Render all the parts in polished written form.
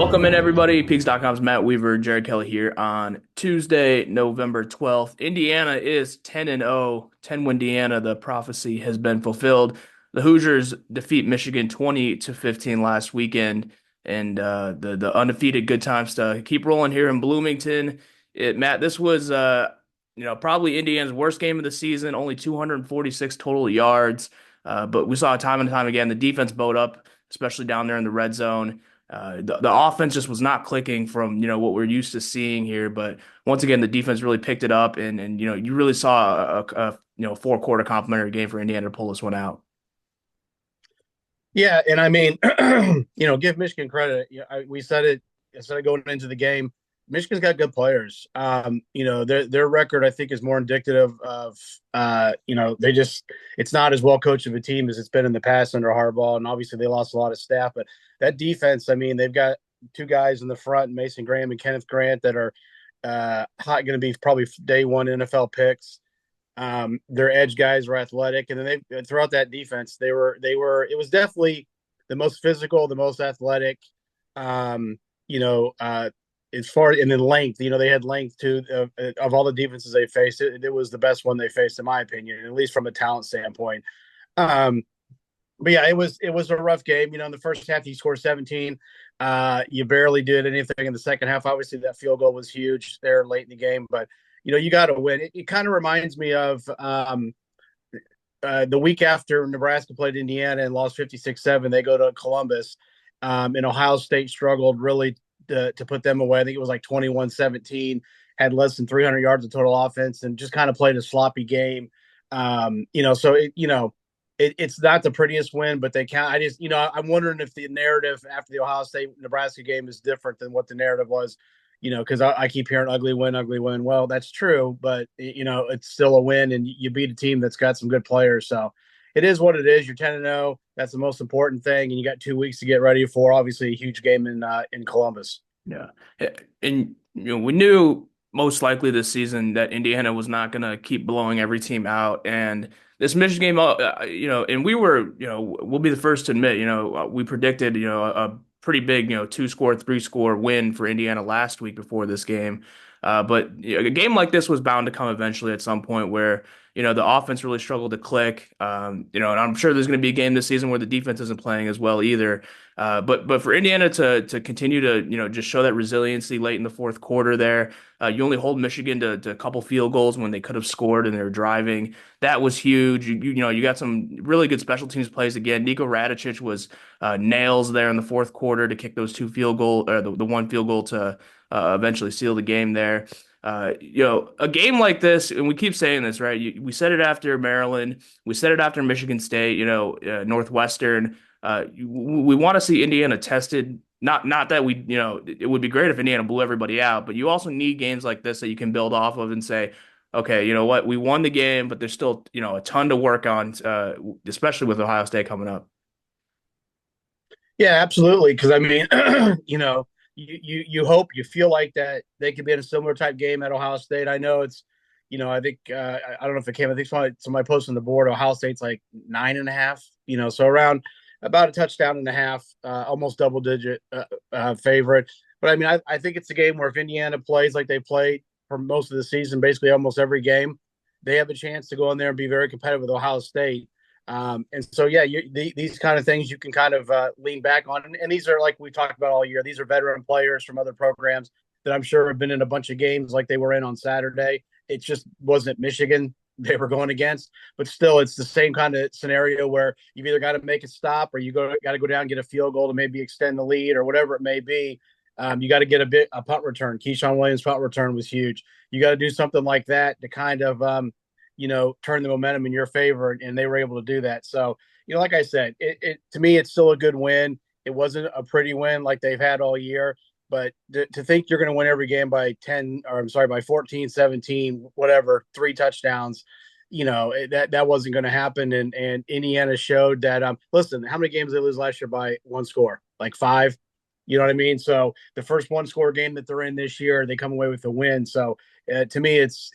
Welcome in, everybody. Peegs.com's Matt Weaver, Jared Kelly here on Tuesday, November 12th. Indiana is 10-0, 10-win Indiana. The prophecy has been fulfilled. The Hoosiers defeat Michigan 20-15 last weekend, and the undefeated good times to keep rolling here in Bloomington. Matt, this was probably Indiana's worst game of the season. Only 246 total yards, but we saw time and time again the defense bowed up, especially down there in the red zone. The offense just was not clicking from what we're used to seeing here, but once again the defense really picked it up, and you really saw a four-quarter complimentary game for Indiana to pull this one out. Yeah, and I mean, give Michigan credit. We said it instead of going into the game. Michigan's got good players. Their record I think is more indicative of they just it's not as well coached of a team as it's been in the past under Harbaugh, and obviously they lost a lot of staff. But that defense, I mean, they've got two guys in the front, Mason Graham and Kenneth Grant, that are going to be probably day one NFL picks. Their edge guys were athletic, and then they throughout that defense it was definitely the most physical, the most athletic. Um, you know, as far and then length, they had length too of all the defenses they faced. It was the best one they faced, in my opinion, at least from a talent standpoint. Um, but yeah, it was a rough game. In the first half you scored 17. You barely did anything in the second half. Obviously, that field goal was huge there late in the game, but you got to win. It kind of reminds me of the week after Nebraska played Indiana and lost 56-7. They go to Columbus, and Ohio State struggled really to put them away. I think it was like 21-17, had less than 300 yards of total offense, and just kind of played a sloppy game. It's not the prettiest win, but they count. I'm wondering if the narrative after the Ohio State Nebraska game is different than what the narrative was, because I keep hearing ugly win, ugly win. Well, that's true, but it's still a win, and you beat a team that's got some good players. So it is what it is. You're 10-0. That's the most important thing, and you got 2 weeks to get ready for obviously a huge game in Columbus. Yeah, and we knew most likely this season that Indiana was not going to keep blowing every team out, and this Michigan game, and we were, we'll be the first to admit, we predicted, a pretty big, two-score, three-score win for Indiana last week before this game. But a game like this was bound to come eventually at some point where, the offense really struggled to click. And I'm sure there's going to be a game this season where the defense isn't playing as well either. But for Indiana to continue to, just show that resiliency late in the fourth quarter there, you only hold Michigan to a couple field goals when they could have scored and they were driving. That was huge. You got some really good special teams plays again. Nico Radicic was nails there in the fourth quarter to kick those two field goal or the one field goal to eventually seal the game there. A game like this, and we keep saying this, right? We said it after Maryland, we said it after Michigan State, Northwestern. We want to see Indiana tested. Not that it would be great if Indiana blew everybody out, but you also need games like this that you can build off of and say, okay, you know what, we won the game, but there's still a ton to work on, especially with Ohio State coming up. Yeah, absolutely. Because I mean, you hope you feel like that they could be in a similar type game at Ohio State. I know it's, I think I don't know if it came. I think somebody posted on the board. Ohio State's like 9.5. So around about a touchdown and a half, almost double digit favorite. But I mean, I think it's a game where if Indiana plays like they played for most of the season, basically almost every game, they have a chance to go in there and be very competitive with Ohio State. And so, yeah, these kind of things you can kind of lean back on. And these are like we talked about all year. These are veteran players from other programs that I'm sure have been in a bunch of games like they were in on Saturday. It just wasn't Michigan they were going against, but still, it's the same kind of scenario where you've either got to make a stop or you got to go down and get a field goal to maybe extend the lead or whatever it may be. You got to get a punt return. Keyshawn Williams' punt return was huge. You got to do something like that to kind of turn the momentum in your favor, and they were able to do that. So, like I said, it to me, it's still a good win. It wasn't a pretty win like they've had all year, but to think you're going to win every game by 10, or I'm sorry, by 14, 17, whatever, 3 touchdowns, that wasn't going to happen. And Indiana showed that, listen, how many games did they lose last year by one score? Like 5? You know what I mean? So the first one score game that they're in this year, they come away with a win. So to me, it's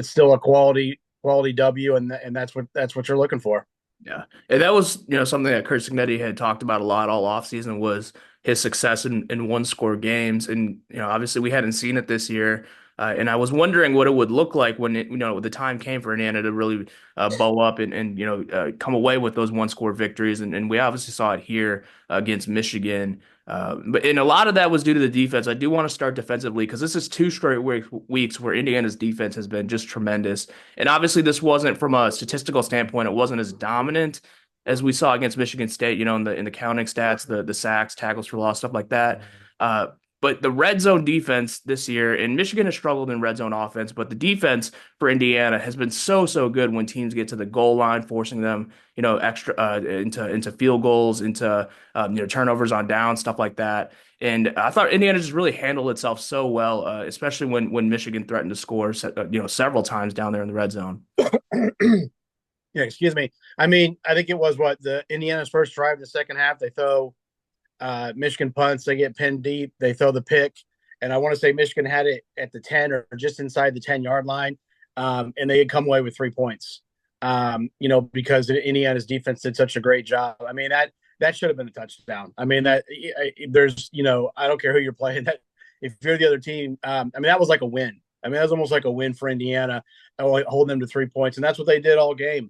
still a quality W, and that's what you're looking for. Yeah. And that was, something that Kurt Signetti had talked about a lot all offseason was, his success in one score games. And, obviously we hadn't seen it this year. And I was wondering what it would look like when the time came for Indiana to really bow up and come away with those one score victories. And we obviously saw it here against Michigan. And a lot of that was due to the defense. I do want to start defensively because this is two straight weeks where Indiana's defense has been just tremendous. And obviously, this wasn't from a statistical standpoint, it wasn't as dominant as we saw against Michigan State, in the counting stats, the sacks, tackles for loss, stuff like that. Uh, but the red zone defense this year, and Michigan has struggled in red zone offense, but the defense for Indiana has been so good when teams get to the goal line, forcing them, extra into field goals, into turnovers on down, stuff like that. And I thought Indiana just really handled itself so well, especially when Michigan threatened to score, several times down there in the red zone. Yeah, excuse me. I mean, I think it was what the Indiana's first drive in the second half. They throw Michigan punts, they get pinned deep, they throw the pick, and I want to say Michigan had it at the 10 or just inside the 10-yard line, and they had come away with 3 points. Because Indiana's defense did such a great job. I mean that should have been a touchdown. I mean there's I don't care who you're playing. That if you're the other team, I mean that was like a win. I mean that was almost like a win for Indiana, holding them to 3 points, and that's what they did all game.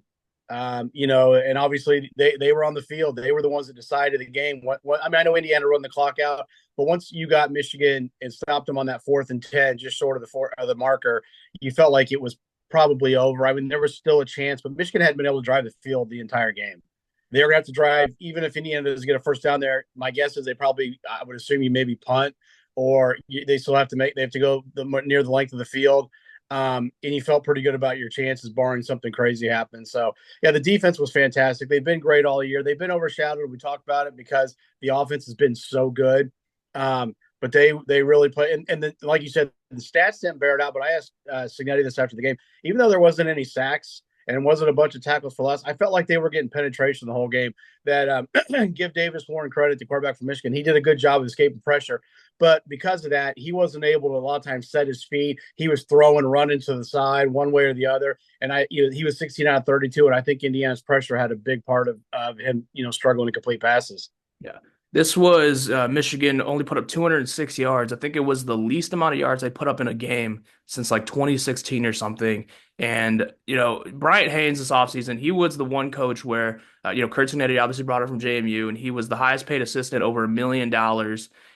And obviously they were on the field. They were the ones that decided the game. I mean, I know Indiana run the clock out, but once you got Michigan and stopped them on that 4th and 10, just short of the marker, you felt like it was probably over. I mean, there was still a chance, but Michigan hadn't been able to drive the field the entire game. They were going to have to drive, even if Indiana doesn't get a first down there. My guess is I would assume you maybe punt, or they still have to they have to go near the length of the field. And you felt pretty good about your chances, barring something crazy happen. So, yeah, the defense was fantastic. They've been great all year. They've been overshadowed. We talked about it because the offense has been so good. But they really play. And like you said, the stats didn't bear it out. But I asked Signetti this after the game. Even though there wasn't any sacks and it wasn't a bunch of tackles for loss, I felt like they were getting penetration the whole game. That give Davis Warren credit, the quarterback from Michigan. He did a good job of escaping pressure. But because of that, he wasn't able to a lot of times set his feet. He was throwing, running to the side, one way or the other. And he was 16 out of 32, and I think Indiana's pressure had a big part of him, struggling to complete passes. Yeah. This was Michigan only put up 206 yards. I think it was the least amount of yards they put up in a game since like 2016 or something. And, Bryant Haynes this offseason, he was the one coach where, Kurt Signetti obviously brought her from JMU, and he was the highest paid assistant, over $1 million.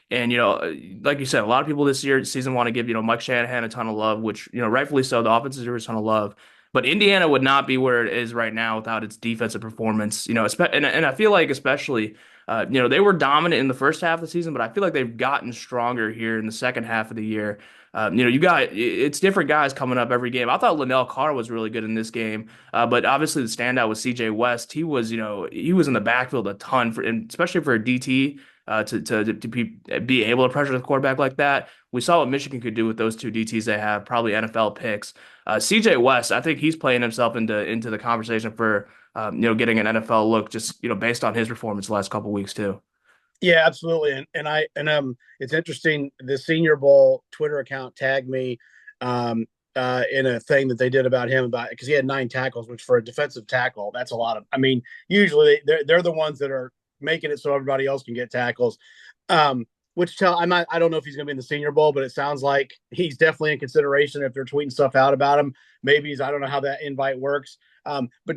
And, like you said, a lot of people this season want to give, Mike Shanahan a ton of love, which, rightfully so. The offense deserves a ton of love. But Indiana would not be where it is right now without its defensive performance. And I feel like especially they were dominant in the first half of the season, but I feel like they've gotten stronger here in the second half of the year. It's different guys coming up every game. I thought Linnell Carr was really good in this game, but obviously the standout was C.J. West. He was in the backfield a ton and especially for a DT. To be able to pressure the quarterback like that. We saw what Michigan could do with those two DTs they have, probably NFL picks. CJ West, I think he's playing himself into the conversation for getting an NFL look, just based on his performance the last couple weeks too. Yeah, absolutely. It's interesting. The Senior Bowl Twitter account tagged me in a thing that they did about him because he had 9 tackles, which for a defensive tackle, that's a lot of. I mean, usually they're the ones that are making it so everybody else can get tackles. I don't know if he's going to be in the Senior Bowl, but it sounds like he's definitely in consideration if they're tweeting stuff out about him. Maybe I don't know how that invite works. But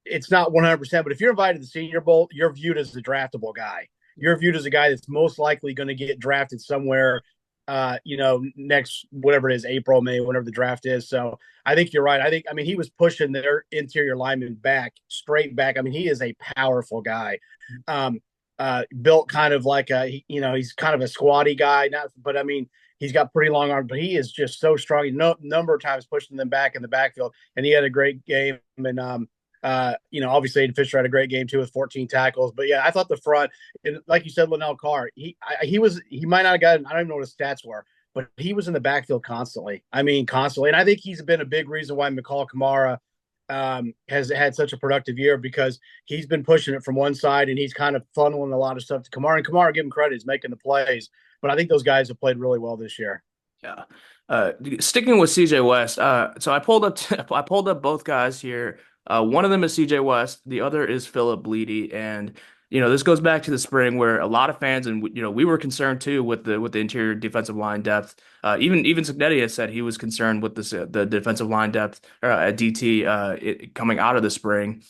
it's not 100%. But if you're invited to the Senior Bowl, you're viewed as the draftable guy. You're viewed as a guy that's most likely going to get drafted somewhere, next, whatever it is, April, May, whenever the draft is. So I think you're right. He was pushing their interior lineman straight back. I mean, he is a powerful guy. Built kind of like he's kind of a squatty guy, but he's got pretty long arms, but he is just so strong. Number of times pushing them back in the backfield, and he had a great game. And obviously Aiden Fisher had a great game too with 14 tackles. But yeah, I thought the front, and like you said, Linnell Carr, he might not have gotten, I don't even know what his stats were, but he was in the backfield constantly. Constantly. And I think he's been a big reason why McCall Kamara has had such a productive year, because he's been pushing it from one side and he's kind of funneling a lot of stuff to Kamara. And Kamara, give him credit, he's making the plays. But I think those guys have played really well this year. Yeah. Sticking with CJ West, so I pulled up both guys here One of them is CJ West, the other is Philip Bleedy, and this goes back to the spring where a lot of fans and we were concerned too with the interior defensive line depth. Even Cignetti has said he was concerned with the defensive line depth at DT coming out of the spring.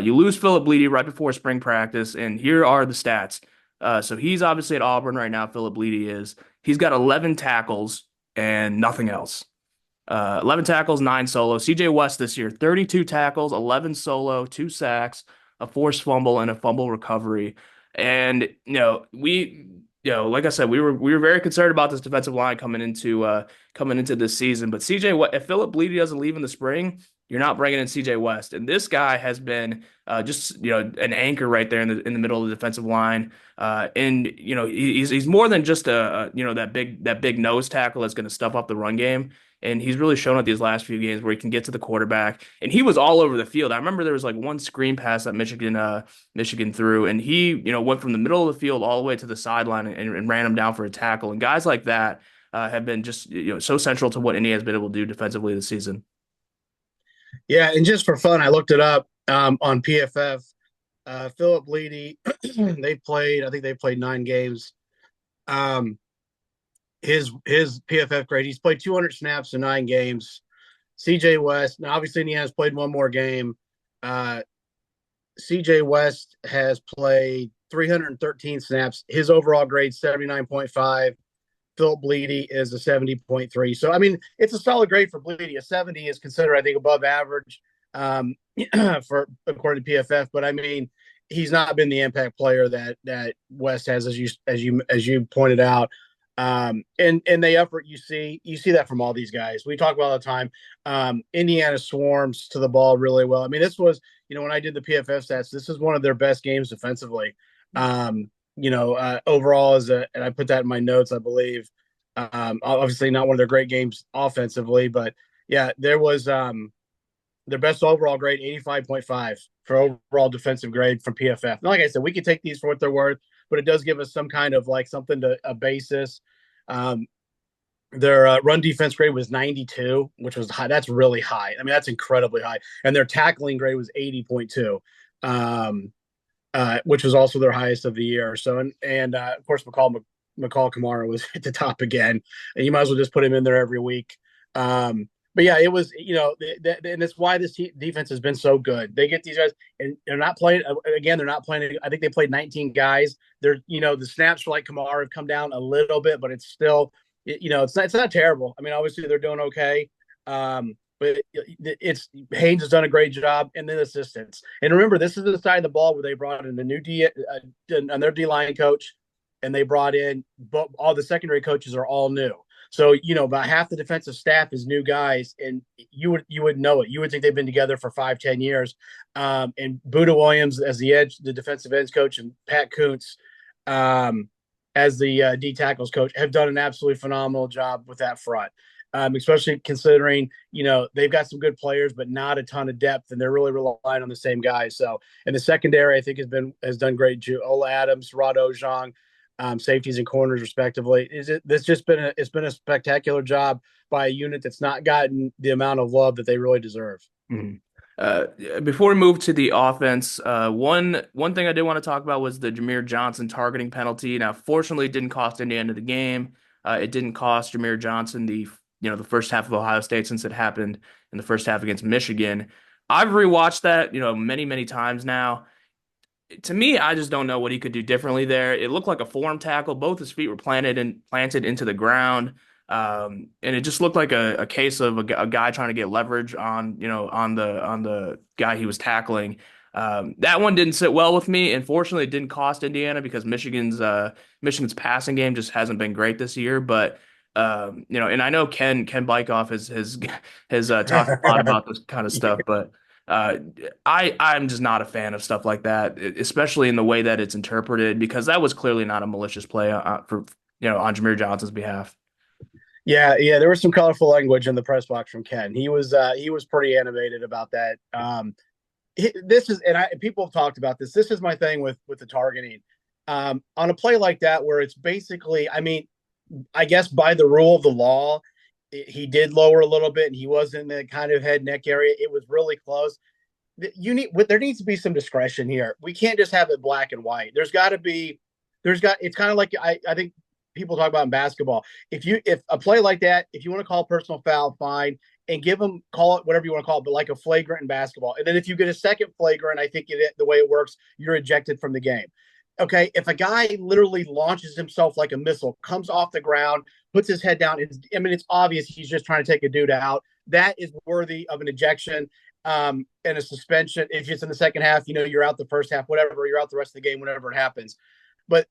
You lose Philip Bleedy right before spring practice, and here are the stats. So he's obviously at Auburn right now. Philip Bleedy is. He's got 11 tackles and nothing else. 11 tackles, 9 solo. CJ West this year, 32 tackles, 11 solo, 2 sacks, a forced fumble, and a fumble recovery. And like I said, we were very concerned about this defensive line coming into this season. But if Philip Bleedy doesn't leave in the spring, you're not bringing in CJ West, and this guy has been just an anchor right there in the middle of the defensive line. And he's more than just that big nose tackle that's going to stuff up the run game. And he's really shown it these last few games where he can get to the quarterback. And he was all over the field. I remember there was like one screen pass that Michigan threw, and he went from the middle of the field all the way to the sideline and ran him down for a tackle. And guys like that have been just so central to what Indy has been able to do defensively this season. Yeah, and just for fun, I looked it up on PFF. Philip Bleedy, I think they played 9 games. His PFF grade, he's played 200 snaps in 9 games. CJ West, now obviously Indiana's played one more game. CJ West has played 313 snaps. His overall grade 79.5. Philip Bleedy is a 70.3. So, I mean, it's a solid grade for Bleedy. A 70 is considered, I think, above average for according to PFF. But I mean, he's not been the impact player that West has, as you pointed out. And the effort you see that from all these guys. We talk about all the time. Indiana swarms to the ball really well. I mean, this was, when I did the PFF stats, this is one of their best games defensively. Overall and I put that in my notes, I believe. Obviously not one of their great games offensively, but yeah, there was their best overall grade, 85.5 for overall defensive grade from PFF. Now, like I said, we can take these for what they're worth, but it does give us some kind of like something to a basis. Their run defense grade was 92, which was high. That's really high. I mean, that's incredibly high. And their tackling grade was 80.2. Which was also their highest of the year. So, and of course, McCall Kamara was at the top again, and you might as well just put him in there every week. But yeah, it was, and it's why this defense has been so good. They get these guys, and they're not playing again. They're not playing. I think they played 19 guys. They're, the snaps for like Kamara have come down a little bit, but it's still, it's not terrible. I mean, obviously they're doing okay. But it's Haynes has done a great job, and then assistants. And remember, this is the side of the ball where they brought in the new on their D line coach, and they brought in, but all the secondary coaches are all new. So about half the defensive staff is new guys, and you would know it. You would think they've been together for 5-10 years. And Buda Williams as the defensive ends coach, and Pat Kuntz as the D tackles coach have done an absolutely phenomenal job with that front. Especially considering, they've got some good players, but not a ton of depth, and they're really relying on the same guys. So, and the secondary, I think, has done great. Ola Adams, Rod Ojong, safeties and corners, respectively. It's been a spectacular job by a unit that's not gotten the amount of love that they really deserve. Mhm. Before we move to the offense, one thing I did want to talk about was the Jameer Johnson targeting penalty. Now, fortunately, it didn't cost Indiana the game. It didn't cost Jameer Johnson the first half of Ohio State, since it happened in the first half against Michigan. I've rewatched that, many, many times now. To me, I just don't know what he could do differently there. It looked like a form tackle. Both his feet were planted into the ground. And it just looked like a case of a guy trying to get leverage on the guy he was tackling. That one didn't sit well with me. Unfortunately, it didn't cost Indiana because Michigan's passing game just hasn't been great this year. But and I know Ken Bykoff has talked a lot about this kind of stuff, but I'm just not a fan of stuff like that, especially in the way that it's interpreted, because that was clearly not a malicious play on Jameer Johnson's behalf. Yeah, there was some colorful language in the press box from Ken. He was pretty animated about that. This is, and people have talked about this. This is my thing with the targeting on a play like that, where it's basically, I mean, I guess by the rule of the law, he did lower a little bit, and he was in the kind of head neck area. It was really close. there needs to be some discretion here. We can't just have it black and white. It's kind of like I think people talk about in basketball. If a play like that, if you want to call a personal foul, fine, and call it whatever you want to call it, but like a flagrant in basketball. And then if you get a second flagrant, I think the way it works, you're ejected from the game. Okay, if a guy literally launches himself like a missile, comes off the ground, puts his head down, it's obvious he's just trying to take a dude out. That is worthy of an ejection and a suspension. If it's in the second half, you're out the first half, whatever, you're out the rest of the game, whenever it happens. But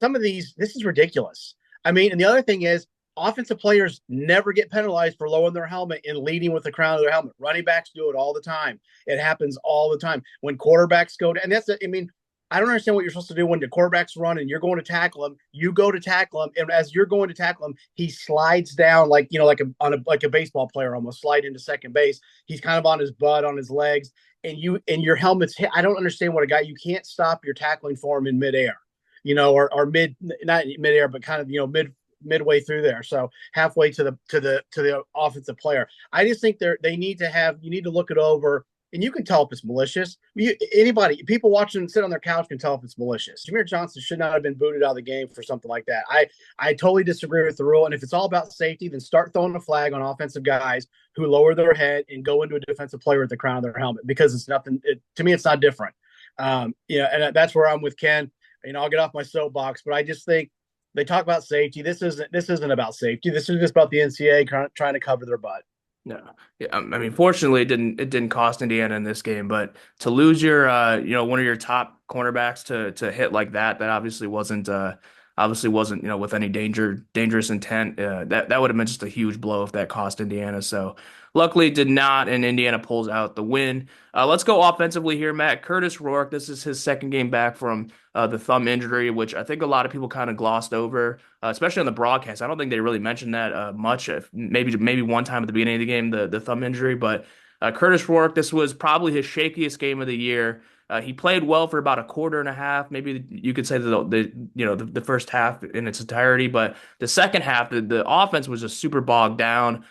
some of this is ridiculous. I mean, and the other thing is, offensive players never get penalized for lowering their helmet and leading with the crown of their helmet. Running backs do it all the time. It happens all the time. When quarterbacks go to, and I don't understand what you're supposed to do when the quarterback's run and you're going to tackle him. You go to tackle him, and as you're going to tackle him, he slides down like like a baseball player almost slide into second base. He's kind of on his butt, on his legs, and your helmet's hit. I don't understand what you can't stop your tackling for him in midair, or not midair, but kind of midway through there, so halfway to the offensive player. I just think you need to look it over. And you can tell if it's malicious. People watching sit on their couch can tell if it's malicious. Jameer Johnson should not have been booted out of the game for something like that. I totally disagree with the rule. And if it's all about safety, then start throwing a flag on offensive guys who lower their head and go into a defensive player with the crown of their helmet, because it's nothing. To me, it's not different. And that's where I'm with Ken. I'll get off my soapbox, but I just think they talk about safety. This isn't about safety. This is just about the NCAA trying to cover their butt. No, yeah, I mean, fortunately, it didn't cost Indiana in this game, but to lose your, one of your top cornerbacks to hit like that, that obviously wasn't, with any dangerous intent. That would have been just a huge blow if that cost Indiana. So luckily, it did not, and Indiana pulls out the win. Let's go offensively here, Matt. Curtis Rourke. This is his second game back from the thumb injury, which I think a lot of people kind of glossed over, especially on the broadcast. I don't think they really mentioned that much. If maybe one time at the beginning of the game, the thumb injury, but Curtis Rourke. This was probably his shakiest game of the year. He played well for about a quarter and a half. Maybe you could say the first half in its entirety, but the second half, the offense was just super bogged down.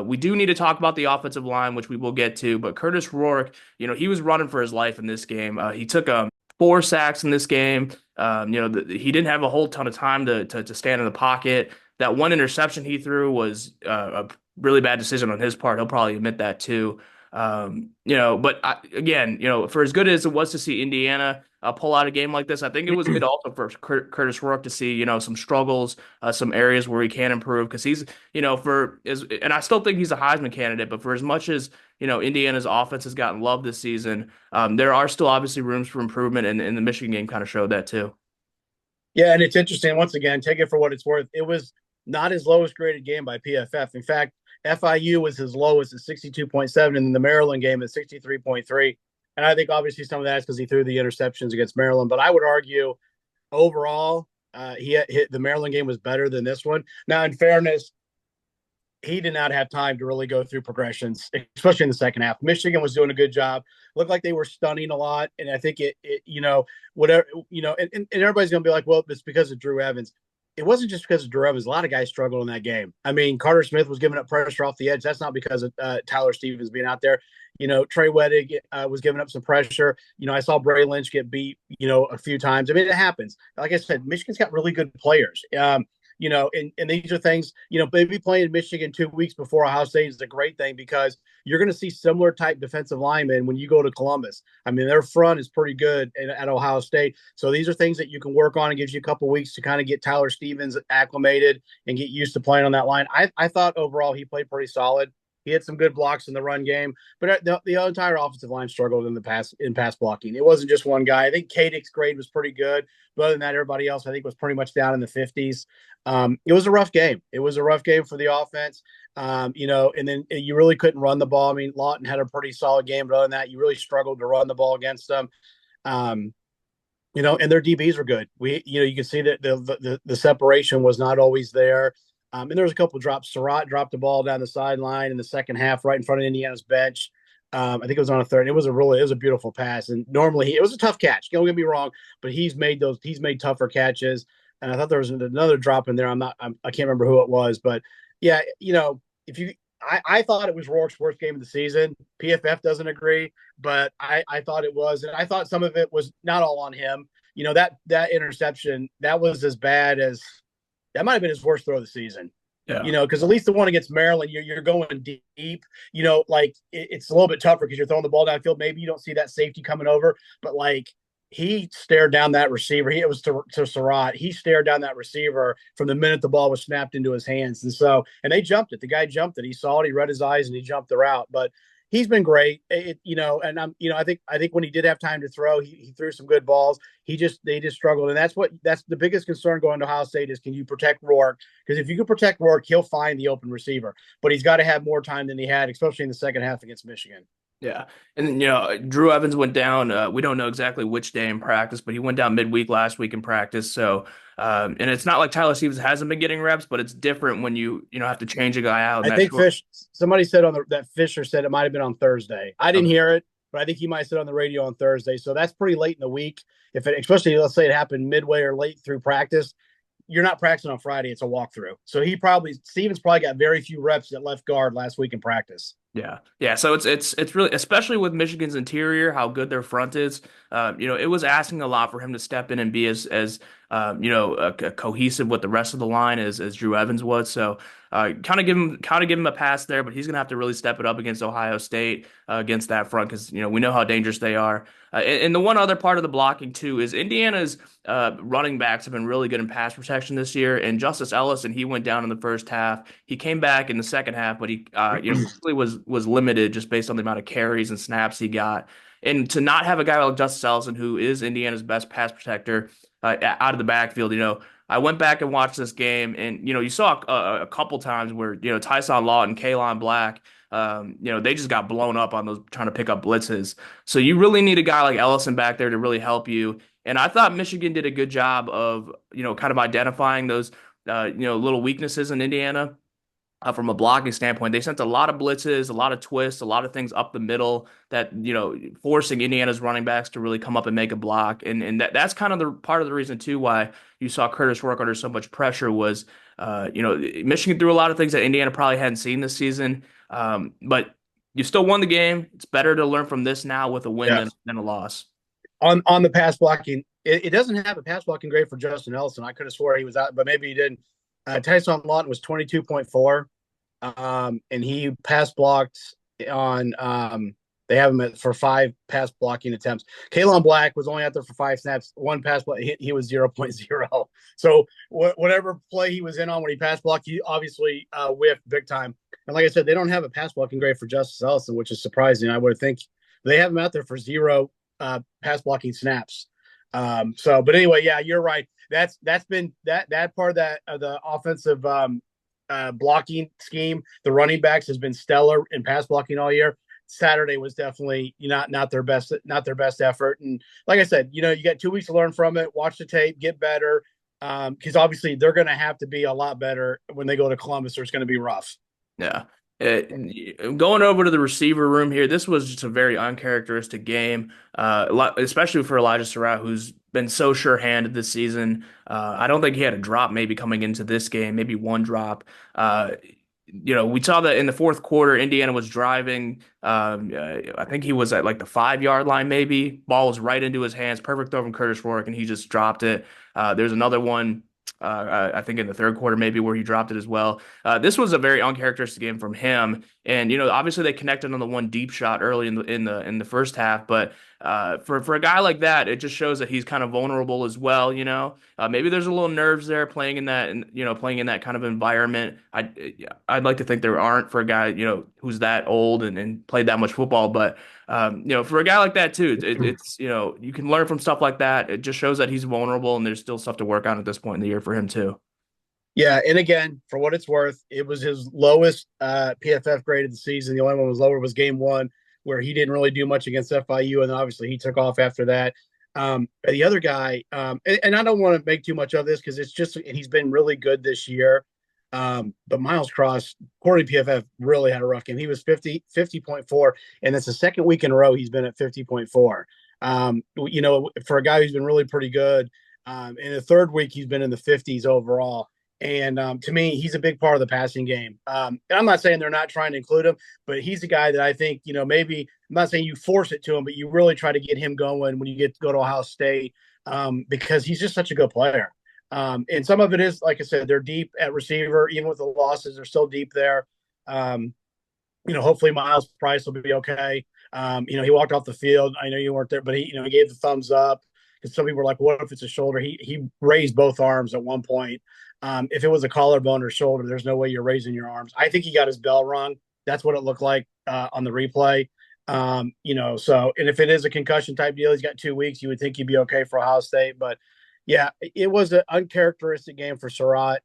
We do need to talk about the offensive line, which we will get to, but Curtis Rourke, he was running for his life in this game. He took 4 sacks in this game. He didn't have a whole ton of time to stand in the pocket. That one interception he threw was a really bad decision on his part. He'll probably admit that too. Again, for as good as it was to see Indiana pull out a game like this, I think it was good also for Curtis Rourke to see, some struggles, some areas where he can improve, because he's, and I still think he's a Heisman candidate, but for as much as, Indiana's offense has gotten love this season, there are still obviously rooms for improvement, and the Michigan game kind of showed that too. Yeah, and it's interesting. Once again, take it for what it's worth. It was not his lowest graded game by PFF. In fact, FIU was his lowest at 62.7, and the Maryland game at 63.3. And I think obviously some of that is because he threw the interceptions against Maryland. But I would argue overall, the Maryland game was better than this one. Now, in fairness, he did not have time to really go through progressions, especially in the second half. Michigan was doing a good job. Looked like they were stunning a lot. And I think whatever, and everybody's going to be like, well, it's because of Drew Evans. It wasn't just because of Drew Evans. A lot of guys struggled in that game. I mean, Carter Smith was giving up pressure off the edge. That's not because of Tyler Stevens being out there. Trey Wettig was giving up some pressure. I saw Bray Lynch get beat, a few times. I mean, it happens. Like I said, Michigan's got really good players. And these are things, maybe playing Michigan 2 weeks before Ohio State is a great thing, because you're going to see similar type defensive linemen when you go to Columbus. I mean, their front is pretty good at Ohio State. So these are things that you can work on. It gives you a couple weeks to kind of get Tyler Stevens acclimated and get used to playing on that line. I thought overall he played pretty solid. He had some good blocks in the run game, but the entire offensive line struggled in pass blocking. It wasn't just one guy. I think Kadek's grade was pretty good, but other than that, everybody else I think was pretty much down in the 50s. It was a rough game. It was a rough game for the offense. And then you really couldn't run the ball. I mean, Lawton had a pretty solid game, but other than that, you really struggled to run the ball against them. And their DBs were good. You can see that the separation was not always there. And there was a couple of drops. Surratt dropped the ball down the sideline in the second half, right in front of Indiana's bench. I think it was on a third. It was a beautiful pass. And normally it was a tough catch. Don't get me wrong, but he's made tougher catches. And I thought there was another drop in there. I can't remember who it was, but yeah, I thought it was Rourke's worst game of the season. PFF doesn't agree, but I thought it was, and I thought some of it was not all on him. That interception, that was as bad as that might have been his worst throw of the season. Yeah. Because at least the one against Maryland, you're going deep. Like it's a little bit tougher because you're throwing the ball downfield. Maybe you don't see that safety coming over, but like he stared down that receiver. It was to Surratt. He stared down that receiver from the minute the ball was snapped into his hands. And they jumped it. The guy jumped it. He saw it. He read his eyes and he jumped the route. But he's been great. And I think when he did have time to throw, he threw some good balls. They just struggled, and that's the biggest concern going to Ohio State is, can you protect Rourke? Because if you can protect Rourke, he'll find the open receiver. But he's got to have more time than he had, especially in the second half against Michigan. Yeah. And, Drew Evans went down. We don't know exactly which day in practice, but he went down midweek last week in practice. So, and it's not like Tyler Stevens hasn't been getting reps, but it's different when you have to change a guy out. I think somebody said that Fisher said it might have been on Thursday. I didn't hear it, but I think he might have said on the radio on Thursday. So that's pretty late in the week. Especially let's say it happened midway or late through practice, you're not practicing on Friday. It's a walkthrough. So Stevens probably got very few reps at left guard last week in practice. Yeah. Yeah. So it's really, especially with Michigan's interior, how good their front is. It was asking a lot for him to step in and be as cohesive with the rest of the line as Drew Evans was. So kind of give him a pass there, but he's gonna have to really step it up against Ohio State against that front because we know how dangerous they are. And the one other part of the blocking too is Indiana's running backs have been really good in pass protection this year. And Justice Ellison, he went down in the first half. He came back in the second half, but he really was limited just based on the amount of carries and snaps he got. And to not have a guy like Justice Ellison, who is Indiana's best pass protector, out of the backfield, I went back and watched this game, and you saw a couple times where Tyson Lawton, Kalon Black, they just got blown up on those trying to pick up blitzes. So you really need a guy like Ellison back there to really help you. And I thought Michigan did a good job of kind of identifying those little weaknesses in Indiana. From a blocking standpoint, they sent a lot of blitzes, a lot of twists, a lot of things up the middle that, forcing Indiana's running backs to really come up and make a block. And that's kind of the part of the reason too why you saw Curtis Rourke under so much pressure was, Michigan threw a lot of things that Indiana probably hadn't seen this season. But you still won the game. It's better to learn from this now with a win than a loss. On the pass blocking, it doesn't have a pass blocking grade for Justin Ellison. I could have swore he was out, but maybe he didn't. Tyson Lawton was 22.4, and he pass blocked on they have him for 5 pass blocking attempts. Kalon Black was only out there for 5 snaps, 1 pass block. He was 0.0. So whatever play he was in on when he pass blocked, he obviously whiffed big time. And like I said, they don't have a pass blocking grade for Justice Ellison, which is surprising. I would think they have him out there for 0 pass blocking snaps. But anyway, yeah, you're right. That's been that part of the offensive blocking scheme. The running backs has been stellar in pass blocking all year. Saturday was definitely not their best effort. And like I said, you got 2 weeks to learn from it. Watch the tape, get better, because obviously they're going to have to be a lot better when they go to Columbus, or it's going to be rough. Yeah. Going over to the receiver room here, this was just a very uncharacteristic game, especially for Elijah Surratt, who's been so sure-handed this season. I don't think he had a drop maybe coming into this game, maybe 1 drop. We saw that in the fourth quarter, Indiana was driving. I think he was at like the 5-yard line, maybe. Ball was right into his hands. Perfect throw from Curtis Rourke, and he just dropped it. There's another one. I think in the third quarter, maybe where he dropped it as well. This was a very uncharacteristic game from him, and obviously they connected on the one deep shot early in the first half. But for a guy like that, it just shows that he's kind of vulnerable as well. Maybe there's a little nerves there playing in that, and playing in that kind of environment. I'd like to think there aren't for a guy who's that old and played that much football, but. For a guy like that too, it's you can learn from stuff like that. It just shows that he's vulnerable, and there's still stuff to work on at this point in the year for him too. Yeah, and again, for what it's worth, it was his lowest PFF grade of the season. The only one was lower was game 1, where he didn't really do much against FIU, and then obviously he took off after that. The other guy, and I don't want to make too much of this because it's just he's been really good this year. But Miles Cross, according to PFF, really had a rough game. He was 50.4, and it's the second week in a row he's been at 50.4. For a guy who's been really pretty good, in the third week he's been in the 50s overall. And to me, he's a big part of the passing game. And I'm not saying they're not trying to include him, but he's a guy that I think, maybe I'm not saying you force it to him, but you really try to get him going when you get to go to Ohio State because he's just such a good player. And some of it is, like I said, they're deep at receiver, even with the losses, they're still deep there. Um, hopefully Miles Price will be okay. He walked off the field. I know you weren't there, but he gave the thumbs up because some people were like, "What if it's a shoulder?" He raised both arms at one point. If it was a collarbone or shoulder, there's no way you're raising your arms. I think he got his bell rung. That's what it looked like on the replay. So and if it is a concussion type deal, he's got 2 weeks. You would think he'd be okay for Ohio State, but yeah, it was an uncharacteristic game for Surratt.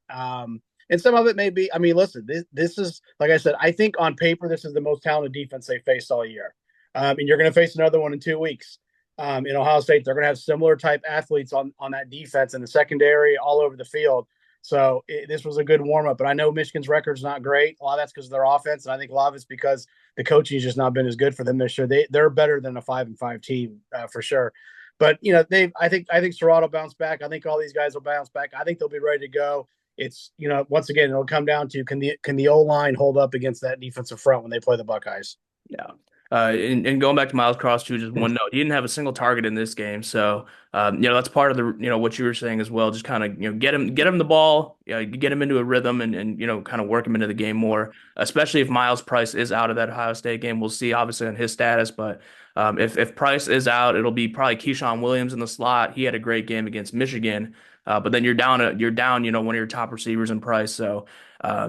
And some of it may be, I mean, listen, this is, like I said, I think on paper, this is the most talented defense they faced all year. And you're going to face another one in 2 weeks. In Ohio State, they're going to have similar type athletes on that defense in the secondary all over the field. So this was a good warm up. But I know Michigan's record's not great. A lot of that's because of their offense. And I think a lot of it's because the coaching's just not been as good for them this year. They're better than a 5-5 team for sure. But I think Surratt will bounce back. I think all these guys will bounce back. I think they'll be ready to go. It's once again it'll come down to can the O line hold up against that defensive front when they play the Buckeyes. Yeah. And going back to Miles Cross too, just one note, he didn't have a single target in this game. So, that's part of the, what you were saying as well. Just kind of, get him the ball, get him into a rhythm and, kind of work him into the game more, especially if Miles Price is out of that Ohio State game. We'll see obviously on his status, but if Price is out, it'll be probably Keyshawn Williams in the slot. He had a great game against Michigan. But then you're down, one of your top receivers in Price. So,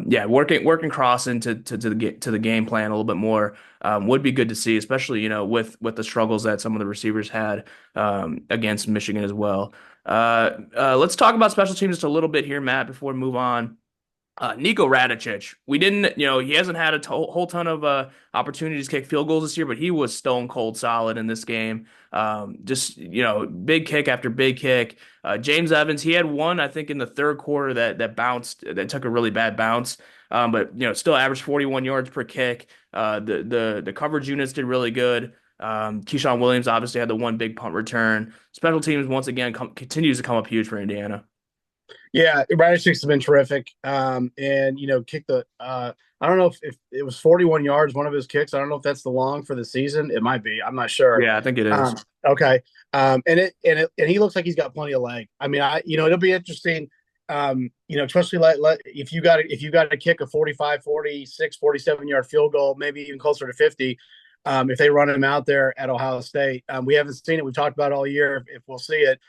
yeah, working Cross into to the game plan a little bit more would be good to see, especially with the struggles that some of the receivers had against Michigan as well. Let's talk about special teams just a little bit here, Matt, before we move on. Nico Radicic, we didn't, he hasn't had a whole ton of opportunities to kick field goals this year, but he was stone cold solid in this game. Just, big kick after big kick. James Evans, he had one, I think, in the third quarter that bounced, that took a really bad bounce. But still averaged 41 yards per kick. The coverage units did really good. Keyshawn Williams obviously had the one big punt return. Special teams once again continues to come up huge for Indiana. Yeah, Radicic's has been terrific. And kick the I don't know if it was 41 yards, one of his kicks. I don't know if that's the long for the season. It might be. I'm not sure. Yeah, I think it is. Okay. And he looks like he's got plenty of leg. I mean, it'll be interesting. Especially if you got to kick a 45, 46, 47-yard field goal, maybe even closer to 50. If they run him out there at Ohio State, we haven't seen it. We've talked about it all year. If we'll see it.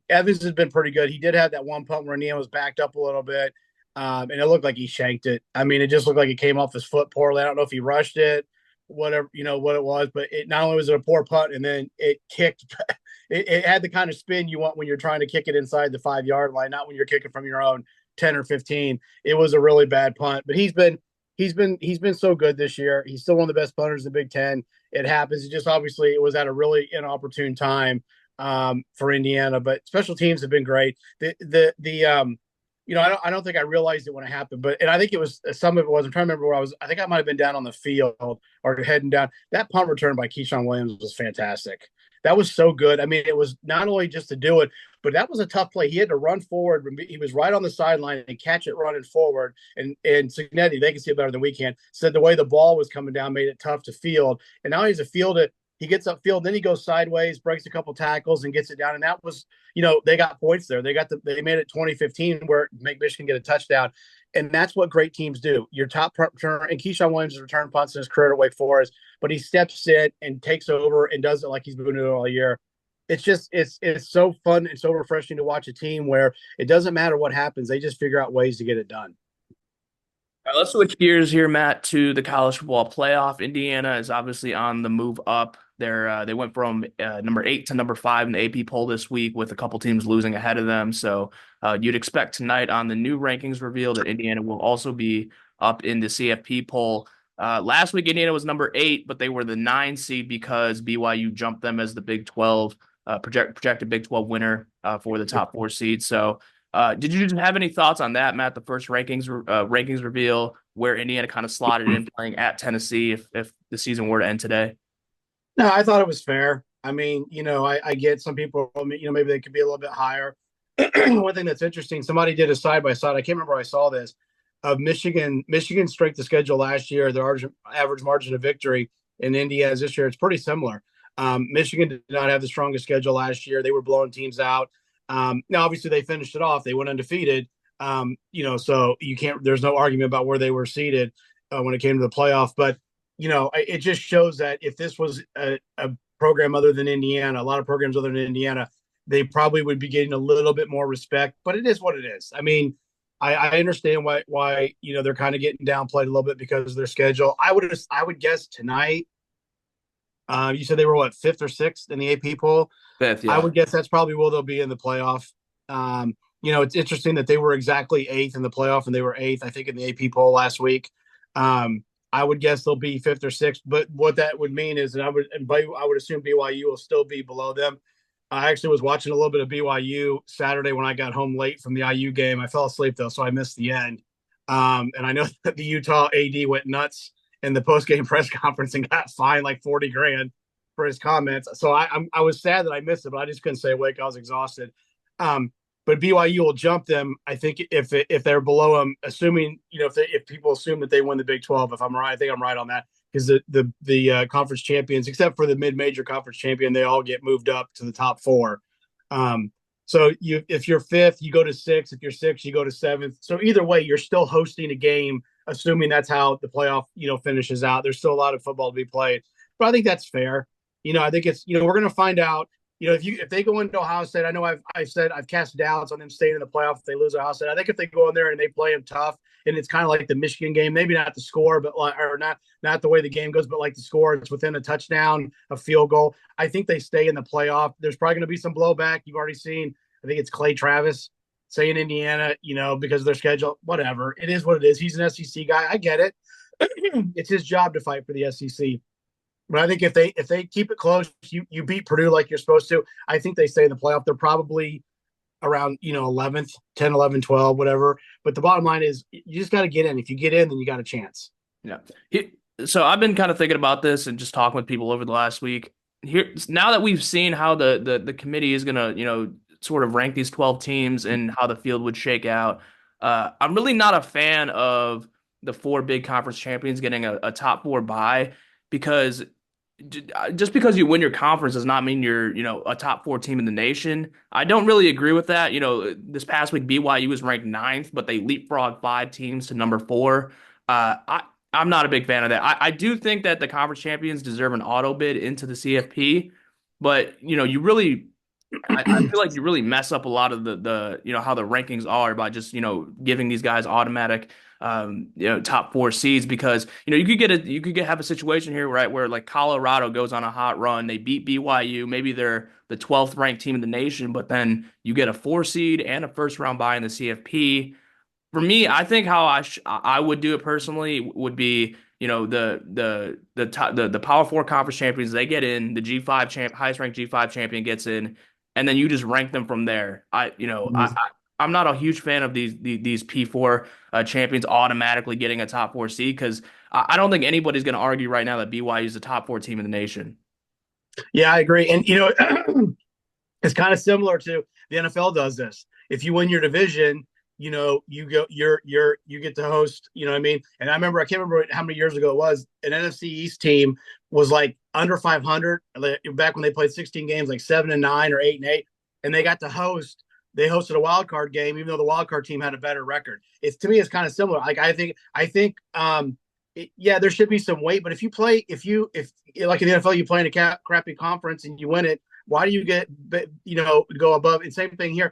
Evans has been pretty good. He did have that one punt where Indiana was backed up a little bit, and it looked like he shanked it. I mean, it just looked like it came off his foot poorly. I don't know if he rushed it, whatever, what it was, but it not only was it a poor punt, and then it kicked. It had the kind of spin you want when you're trying to kick it inside the 5-yard line, not when you're kicking from your own 10 or 15. It was a really bad punt, but he's been so good this year. He's still one of the best punters in the Big Ten. It happens. It just obviously it was at a really inopportune time for Indiana, but special teams have been great. I don't think I realized it when it happened, and I think it was some of it was. I'm trying to remember where I was. I think I might have been down on the field or heading down. That punt return by Keyshawn Williams was fantastic. That was so good. I mean, it was not only just to do it, but that was a tough play. He had to run forward. He was right on the sideline and catch it running forward. And Signetti, they can see it better than we can, said the way the ball was coming down made it tough to field. And now he's a field it. He gets upfield, then he goes sideways, breaks a couple tackles, and gets it down. And that was, they got points there. They made it 2015 where make Michigan get a touchdown. And that's what great teams do. Your top returner, and Keyshawn Williams has returned punts in his career at Wake Forest, but he steps in and takes over and does it like he's been doing it all year. It's just it's so fun and so refreshing to watch a team where it doesn't matter what happens, they just figure out ways to get it done. All right, let's switch gears here, Matt, to the college football playoff. Indiana is obviously on the move up. They went from number 8 to number 5 in the AP poll this week, with a couple teams losing ahead of them. So you'd expect tonight on the new rankings reveal that Indiana will also be up in the CFP poll. Last week, Indiana was number 8, but they were the 9 seed because BYU jumped them as the Big 12 projected Big 12 winner for the top 4 seeds. So. Did you have any thoughts on that, Matt? The first rankings reveal where Indiana kind of slotted in playing at Tennessee if the season were to end today. No, I thought it was fair. I mean, I get some people, maybe they could be a little bit higher. one thing that's interesting, somebody did a side by side. I can't remember where I saw this of Michigan's strength of schedule last year, their average margin of victory in Indiana's this year. It's pretty similar. Michigan did not have the strongest schedule last year. They were blowing teams out. Now, obviously, they finished it off. They went undefeated. So you can't. There's no argument about where they were seated when it came to the playoff. But it just shows that if this was a program other than Indiana, a lot of programs other than Indiana, they probably would be getting a little bit more respect. But it is what it is. I mean, I understand why they're kind of getting downplayed a little bit because of their schedule. I would guess tonight. You said they were what, fifth or sixth in the AP poll? Fifth, I yeah. would guess that's probably where they'll be in the playoff. It's interesting that they were exactly eighth in the playoff and they were eighth, I think, in the AP poll last week. I would guess they'll be fifth or sixth, but what that would mean is that I would assume BYU will still be below them. I actually was watching a little bit of BYU Saturday when I got home late from the IU game. I fell asleep though, so I missed the end. And I know that the Utah AD went nuts in the post game press conference and got fined like 40 grand for his comments. So I was sad that I missed it, but I just couldn't stay awake. I was exhausted. But BYU will jump them. I think if they're below them, assuming if people assume that they win the Big 12, if I'm right, I think I'm right on that because the conference champions, except for the mid-major conference champion, they all get moved up to the top four. So if you're fifth, you go to sixth. If you're sixth, you go to seventh. So either way, you're still hosting a game, assuming that's how the playoff finishes out. There's still a lot of football to be played, but I think that's fair. I think it's we're going to find out. If they go into Ohio State, I know I've cast doubts on them staying in the playoff if they lose Ohio State. I think if they go in there and they play them tough, and it's kind of like the Michigan game, maybe not the score, but or not the way the game goes, but like the score, it's within a touchdown, a field goal. I think they stay in the playoff. There's probably going to be some blowback. You've already seen. I think it's Clay Travis saying Indiana, because of their schedule. Whatever, it is what it is. He's an SEC guy. I get it. It's his job to fight for the SEC. But I think if they keep it close, you beat Purdue like you're supposed to, I think they stay in the playoff. They're probably around 11th, 10, 11, 12, whatever. But the bottom line is you just got to get in. If you get in, then you got a chance. Yeah. So I've been kind of thinking about this and just talking with people over the last week. Here, now that we've seen how the committee is gonna, sort of rank these 12 teams and how the field would shake out, I'm really not a fan of the four big conference champions getting a top four bye because just because you win your conference does not mean you're, a top four team in the nation. I don't really agree with that. This past week BYU was ranked ninth, but they leapfrogged five teams to number four. I'm not a big fan of that. I do think that the conference champions deserve an auto bid into the CFP, but you really, I feel like you really mess up a lot of the how the rankings are by just giving these guys automatic top four seeds because you could have a situation here right where like Colorado goes on a hot run, they beat BYU, maybe they're the 12th ranked team in the nation, but then you get a four seed and a first round bye in the CFP. For me, I think how I would do it personally would be, the Power Four conference champions, they get in, the highest ranked G5 champion gets in, and then you just rank them from there. I'm not a huge fan of these P4 champions automatically getting a top four seed because I don't think anybody's going to argue right now that BYU is the top four team in the nation. Yeah, I agree. And it's kind of similar to the NFL does this. If you win your division, you get to host, what I mean? And I can't remember how many years ago it was, an NFC East team was like under 500 back when they played 16 games, like 7-9 or 8-8, and they got to host. They hosted a wild card game, even though the wild card team had a better record. To me, it's kind of similar. Like I think, there should be some weight, but if like in the NFL, you play in a crappy conference and you win it, why do you get, go above? And same thing here,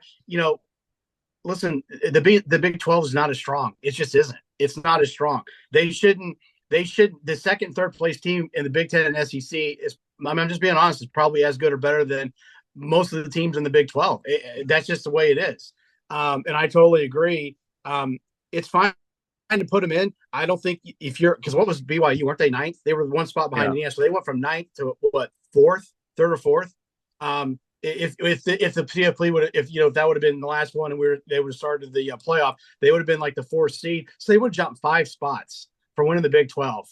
listen, the Big 12 is not as strong. It just isn't. It's not as strong. They shouldn't. The second, third place team in the Big 10 and SEC is. I'm just being honest. Is probably as good or better than most of the teams in the Big 12. That's just the way it is. And I totally agree. It's fine to put them in. I don't think because what was BYU? Weren't they ninth? They were one spot behind Indiana, so they went from ninth to what, third or fourth. If the CFP if that would have been the last one and they would have started the playoff, they would have been like the fourth seed, so they would have jumped 5 spots for winning the Big 12.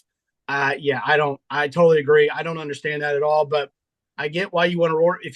I totally agree. I don't understand that at all, but I get why you want to reward.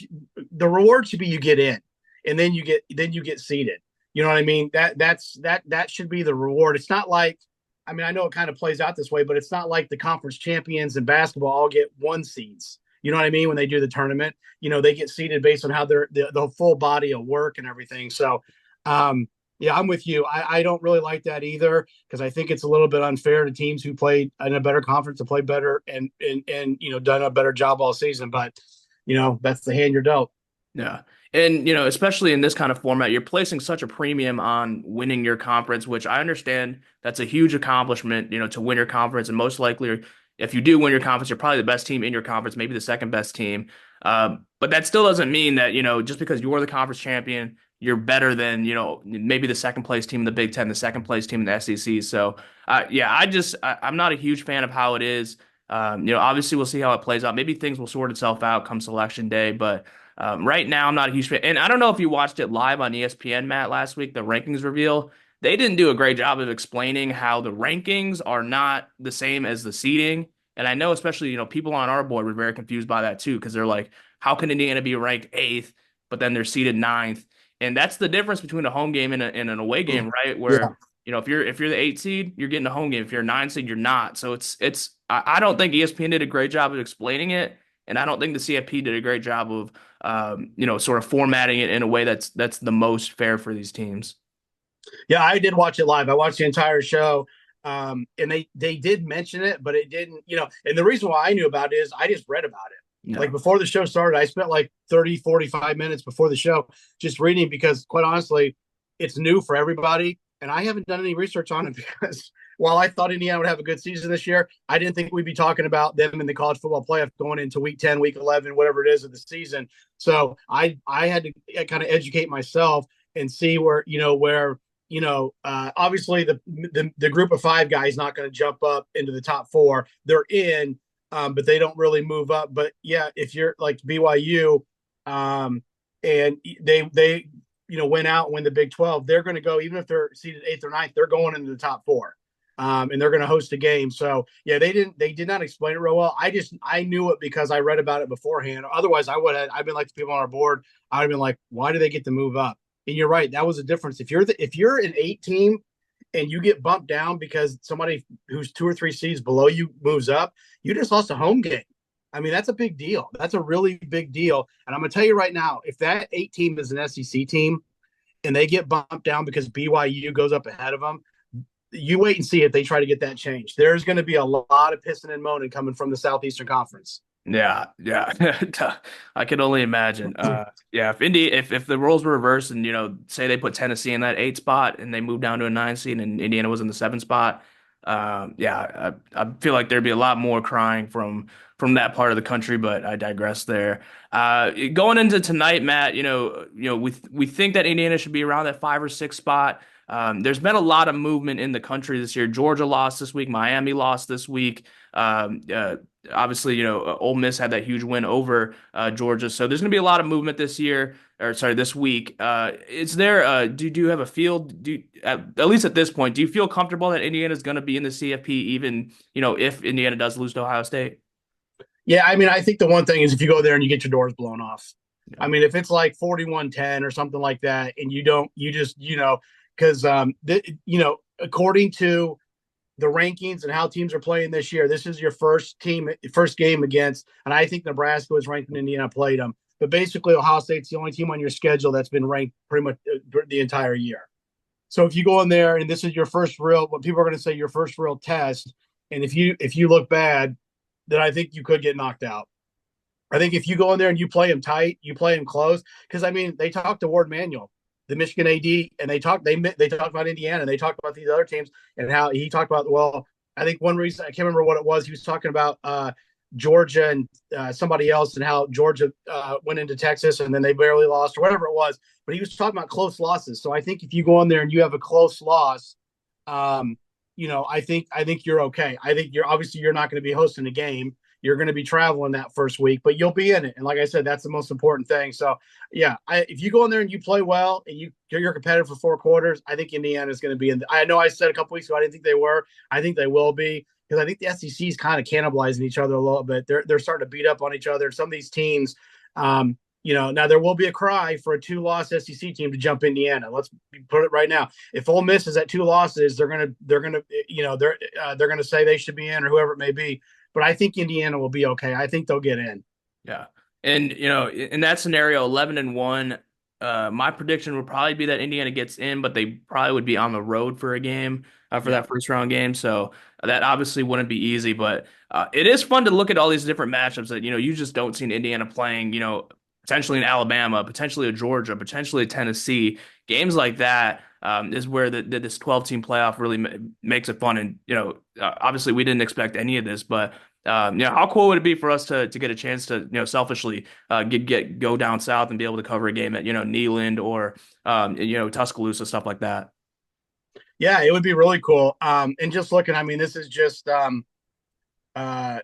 The reward should be you get in. and then you get seeded. You know what I mean? That should be the reward. It's not like, I mean, I know it kind of plays out this way, but it's not like the conference champions in basketball all get one seeds. You know what I mean? When they do the tournament, they get seeded based on how the full body of work and everything. So, um, yeah, I'm with you. I don't really like that either because I think it's a little bit unfair to teams who played in a better conference to play better and done a better job all season. But that's the hand you're dealt. Yeah. And, especially in this kind of format, you're placing such a premium on winning your conference, which I understand that's a huge accomplishment, to win your conference. And most likely, if you do win your conference, you're probably the best team in your conference, maybe the second best team. But that still doesn't mean that, just because you're the conference champion, you're better than, maybe the second place team in the Big Ten, the second place team in the SEC. So, yeah, I'm not a huge fan of how it is. Obviously, we'll see how it plays out. Maybe things will sort itself out come selection day, but. Right now, I'm not a huge fan. And I don't know if you watched it live on ESPN, Matt, last week, the rankings reveal. They didn't do a great job of explaining how the rankings are not the same as the seeding. And I know, especially, people on our board were very confused by that too, because they're like, how can Indiana be ranked eighth, but then they're seeded ninth? And that's the difference between a home game and an away game, right? Yeah. Where, if you're the eight seed, you're getting a home game. If you're a nine seed, you're not. So I don't think ESPN did a great job of explaining it. And I don't think the CFP did a great job of sort of formatting it in a way that's the most fair for these teams. Yeah, I did watch it live. I watched the entire show. And they did mention it, but it didn't, and the reason why I knew about it is I just read about it. Like No. before the show started, I spent like 30, 45 minutes before the show just reading because quite honestly, it's new for everybody. And I haven't done any research on it because while I thought Indiana would have a good season this year, I didn't think we'd be talking about them in the college football playoff going into week 10, week 11, whatever it is of the season. So I had to kind of educate myself and see where obviously the group of five guys not going to jump up into the top four. They're in, but they don't really move up. But yeah, if you're like BYU, and they went out and win the Big 12, they're going to go even if they're seeded eighth or ninth, they're going into the top four. And they're going to host a game. So yeah, they did not explain it real well. I knew it because I read about it beforehand. Otherwise, I've been like the people on our board. I'd have been like, why do they get to move up? And you're right, that was a difference. If you're an 8 team and you get bumped down because somebody who's 2 or 3 seeds below you moves up, you just lost a home game. I mean, that's a big deal. That's a really big deal. And I'm gonna tell you right now, if that 8 team is an SEC team and they get bumped down because BYU goes up ahead of them, you wait and see if they try to get that changed. There's going to be a lot of pissing and moaning coming from the Southeastern Conference. Yeah, yeah. I can only imagine. Yeah, if the roles were reversed and say they put Tennessee in that 8 spot and they moved down to a 9 seed and Indiana was in the 7 spot, yeah, I feel like there'd be a lot more crying from that part of the country, but I digress there. Going into tonight, Matt, we think that Indiana should be around that 5 or 6 spot. There's been a lot of movement in the country this year. Georgia lost this week. Miami lost this week. Obviously, Ole Miss had that huge win over Georgia. So there's going to be a lot of movement this year, or sorry, this week. Is there? Do you have a feel? At least at this point, do you feel comfortable that Indiana is going to be in the CFP, even if Indiana does lose to Ohio State? Yeah, I mean, I think the one thing is if you go there and you get your doors blown off. Yeah. I mean, if it's like 41-10 or something like that, and you just, because, according to the rankings and how teams are playing this year, this is your first game against, and I think Nebraska was ranked when Indiana played them. But basically, Ohio State's the only team on your schedule that's been ranked pretty much the entire year. So if you go in there and this is your first real, what people are going to say your first real test, and if you look bad, then I think you could get knocked out. I think if you go in there and you play them tight, you play them close, because I mean they talked to Ward Manuel, the Michigan AD, and they talked about Indiana, and they talked about these other teams and how he talked about, well, I think one reason, I can't remember what it was, he was talking about Georgia and somebody else and how Georgia went into Texas and then they barely lost or whatever it was, but he was talking about close losses. So I think if you go in there and you have a close loss, I think you're okay. I think you're not going to be hosting a game. You're going to be traveling that first week, but you'll be in it. And like I said, that's the most important thing. So yeah, if you go in there and you play well and you're competitive for 4 quarters, I think Indiana is going to be in. I know I said a couple weeks ago I didn't think they were. I think they will be, because I think the SEC is kind of cannibalizing each other a little bit. They're starting to beat up on each other. Some of these teams, Now there will be a cry for a two-loss SEC team to jump Indiana. Let's put it right now. If Ole Miss is at two losses, they're gonna say they should be in or whoever it may be. But I think Indiana will be okay. I think they'll get in. Yeah. And in that scenario, 11-1, my prediction would probably be that Indiana gets in, but they probably would be on the road for a game, for Yeah. that first round game. So that obviously wouldn't be easy, but it is fun to look at all these different matchups that, you just don't see in Indiana playing, potentially in Alabama, potentially a Georgia, potentially a Tennessee. Games like that is where this 12-team playoff really makes it fun. And, obviously we didn't expect any of this, but how cool would it be for us to get a chance to, selfishly go down south and be able to cover a game at, Neyland or Tuscaloosa, stuff like that. Yeah, it would be really cool. And just looking, I mean, this is just uh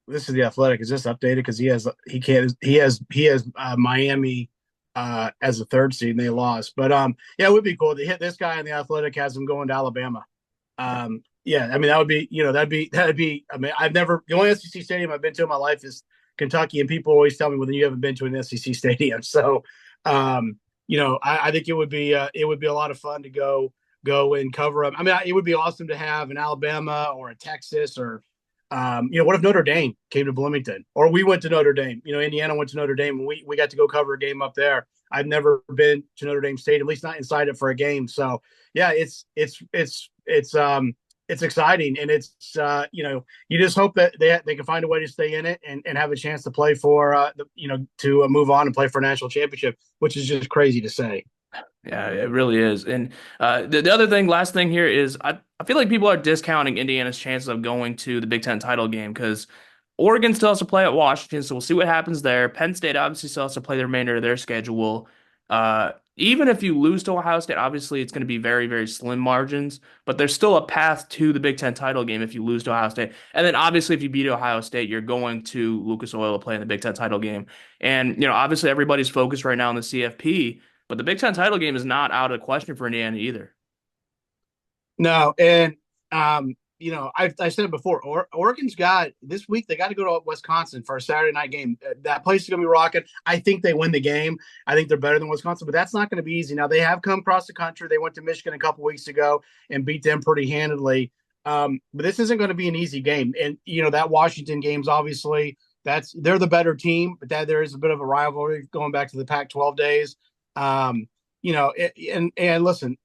this is the Athletic. Is this updated? Because he has Miami as a third seed and they lost. But yeah, it would be cool to hit this guy in the Athletic has him going to Alabama. Yeah, I mean that would be that'd be. I mean, the only SEC stadium I've been to in my life is Kentucky, and people always tell me, well, then you haven't been to an SEC stadium. So, I think it would be a lot of fun to go and cover them. I mean, it would be awesome to have an Alabama or a Texas or what if Notre Dame came to Bloomington or we went to Notre Dame? Indiana went to Notre Dame and we got to go cover a game up there. I've never been to Notre Dame Stadium, at least not inside it for a game. So yeah, it's exciting and you just hope that they can find a way to stay in it and have a chance to play for to move on and play for a national championship, which is just crazy to say. Yeah, it really is. And the other thing, last thing here is I feel like people are discounting Indiana's chances of going to the Big Ten title game because Oregon still has to play at Washington, so we'll see what happens there. Penn State obviously still has to play the remainder of their schedule. Even if you lose to Ohio State, obviously it's going to be very, very slim margins, but there's still a path to the Big Ten title game if you lose to Ohio State. And then obviously if you beat Ohio State, you're going to Lucas Oil to play in the Big Ten title game. And, obviously everybody's focused right now on the CFP. But the Big Ten title game is not out of the question for Indiana either. No, and I said it before. Oregon's got this week. They got to go to Wisconsin for a Saturday night game. That place is going to be rocking. I think they win the game. I think they're better than Wisconsin, but that's not going to be easy. Now they have come across the country. They went to Michigan a couple weeks ago and beat them pretty handedly. But this isn't going to be an easy game. And that Washington game's obviously they're the better team, but that there is a bit of a rivalry going back to the Pac-12 days. And listen,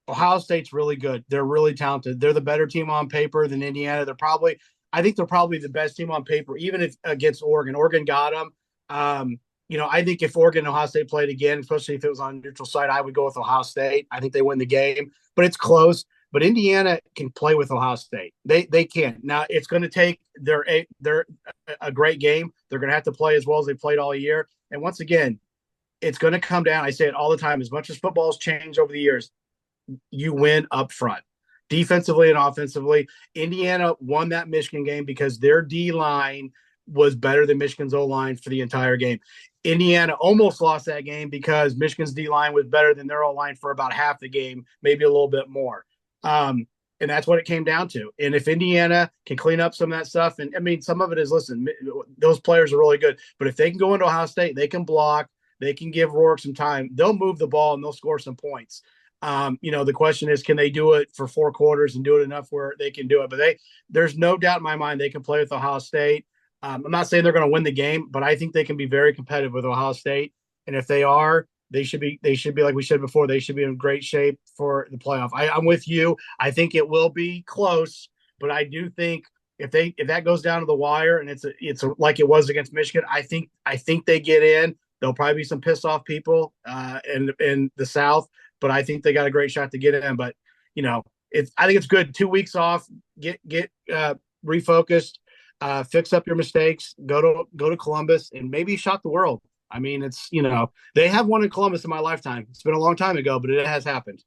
Ohio State's really good. They're really talented. They're the better team on paper than Indiana. I think they're probably the best team on paper, even if against Oregon. Oregon got them. I think if Oregon and Ohio State played again, especially if it was on a neutral site, I would go with Ohio State. I think they win the game, but it's close. But Indiana can play with Ohio State. They can. Now it's going to take they're a great game. They're going to have to play as well as they played all year. And once again, it's going to come down. I say it all the time. As much as football's changed over the years, you win up front, defensively and offensively. Indiana won that Michigan game because their D line was better than Michigan's O line for the entire game. Indiana almost lost that game because Michigan's D line was better than their O line for about half the game, maybe a little bit more. And that's what it came down to. And if Indiana can clean up some of that stuff, and I mean, some of it is, listen, those players are really good, but if they can go into Ohio State, they can block, they can give Rourke some time, they'll move the ball and they'll score some points. The question is, can they do it for 4 quarters and do it enough where they can do it? But there's no doubt in my mind they can play with Ohio State. I'm not saying they're going to win the game, but I think they can be very competitive with Ohio State. And if they are, they should be like we said before, they should be in great shape for the playoff. I'm with you. I think it will be close, but I do think if that goes down to the wire and it's like it was against Michigan, I think they get in. There'll probably be some pissed off people in the South, but I think they got a great shot to get in. But I think it's good. 2 weeks off, get refocused, fix up your mistakes, go to Columbus, and maybe shock the world. I mean, they have won in Columbus in my lifetime. It's been a long time ago, but it has happened.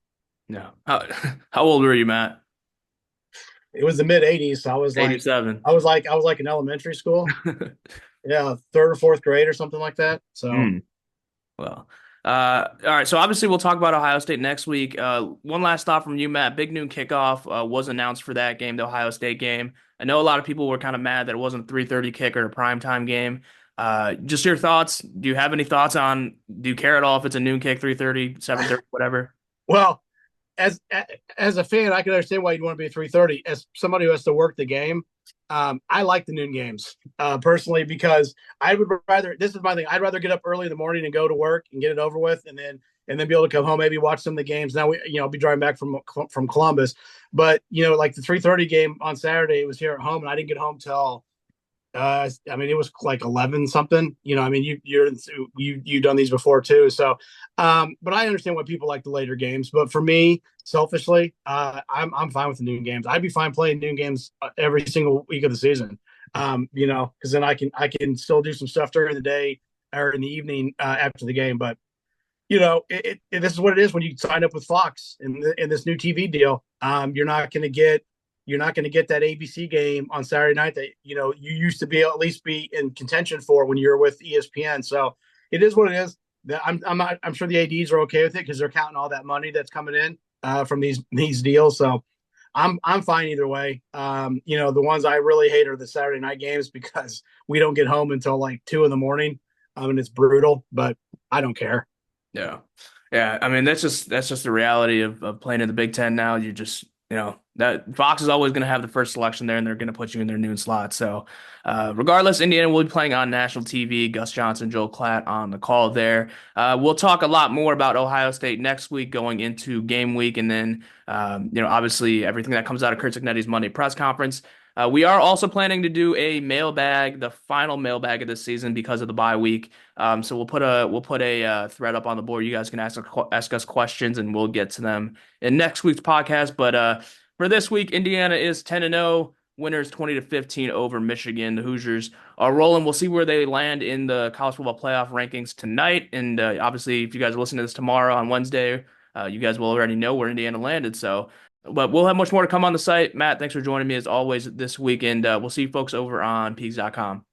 No. How old were you, Matt? It was the mid '80s. So 87. I was like in elementary school. Yeah, third or fourth grade or something like that. So, Well, all right. So obviously we'll talk about Ohio State next week. One last thought from you, Matt. Big noon kickoff was announced for that game, the Ohio State game. I know a lot of people were kind of mad that it wasn't a 3:30 kick or a primetime game. Just your thoughts. Do you have any thoughts on? Do you care at all if it's a noon kick, 3:30, 7:30, whatever? Well, as as a fan, I can understand why you'd want to be at 3:30. As somebody who has to work the game, I like the noon games personally because I would rather. This is my thing. I'd rather get up early in the morning and go to work and get it over with, and then be able to come home, maybe watch some of the games. Now I'll be driving back from Columbus, but like the 3:30 game on Saturday, it was here at home, and I didn't get home till I mean, it was like 11 something. I mean, you've done these before too. So, but I understand why people like the later games. But for me, selfishly, I'm fine with the noon games. I'd be fine playing noon games every single week of the season. Because then I can still do some stuff during the day or in the evening after the game. But this is what it is when you sign up with Fox in this new TV deal. You're not going to get that ABC game on Saturday night that you used to be at least be in contention for when you're with ESPN. So it is what it is. I'm sure the ads are okay with it because they're counting all that money that's coming in from these deals. So I'm fine either way. The ones I really hate are the Saturday night games because we don't get home until like 2 in the morning. And it's brutal, but I don't care. Yeah. Yeah. I mean, that's just the reality of playing in the Big Ten now. You just, that Fox is always going to have the first selection there and they're going to put you in their noon slot. So, regardless, Indiana will be playing on national TV. Gus Johnson, Joel Klatt on the call there. We'll talk a lot more about Ohio State next week going into game week. And then, obviously everything that comes out of Kurt Cignetti's Monday press conference. We are also planning to do a mailbag, the final mailbag of this season because of the bye week. So we'll put a thread up on the board. You guys can ask us questions, and we'll get to them in next week's podcast. But for this week, Indiana is 10-0, winners 20-15 over Michigan. The Hoosiers are rolling. We'll see where they land in the college football playoff rankings tonight. And obviously, if you guys listen to this tomorrow on Wednesday, you guys will already know where Indiana landed. So. But we'll have much more to come on the site. Matt, thanks for joining me as always this week, and we'll see you folks over on Peegs.com.